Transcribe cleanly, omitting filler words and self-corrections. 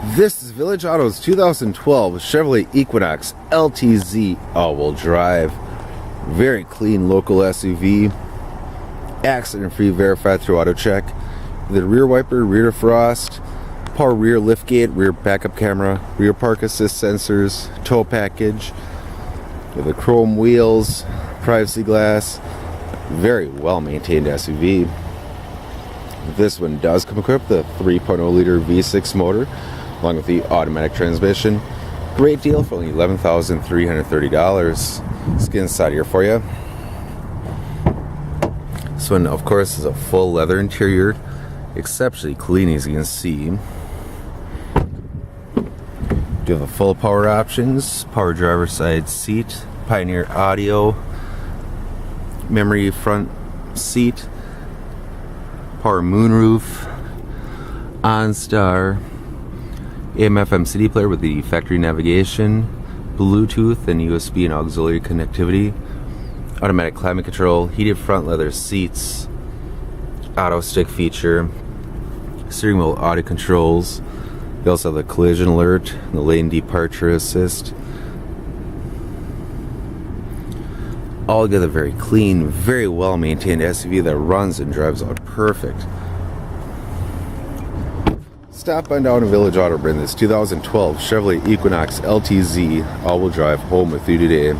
This is Village Auto's 2012 Chevrolet Equinox LTZ all-wheel drive. Very clean local SUV. Accident-free, verified through AutoCheck. The rear wiper, rear defrost, power rear liftgate, rear backup camera, rear park assist sensors, tow package. With the chrome wheels, privacy glass. Very well-maintained SUV. This one does come equipped with a 3.0 liter V6 motor, along with the automatic transmission. Great deal for only $11,330. Let's get inside here for you. This one, of course, is a full leather interior, exceptionally clean, as you can see. You have the full power options, power driver's side seat, Pioneer audio, memory front seat, power moonroof, OnStar, AM/FM CD player with the factory navigation, Bluetooth and USB and auxiliary connectivity, automatic climate control, heated front leather seats, auto stick feature, steering wheel audio controls. You also have the collision alert, the lane departure assist. Altogether very clean, very well maintained SUV that runs and drives out perfect. Stop on down to Village Auto, bring this 2012 Chevrolet Equinox LTZ all-wheel drive home with you today.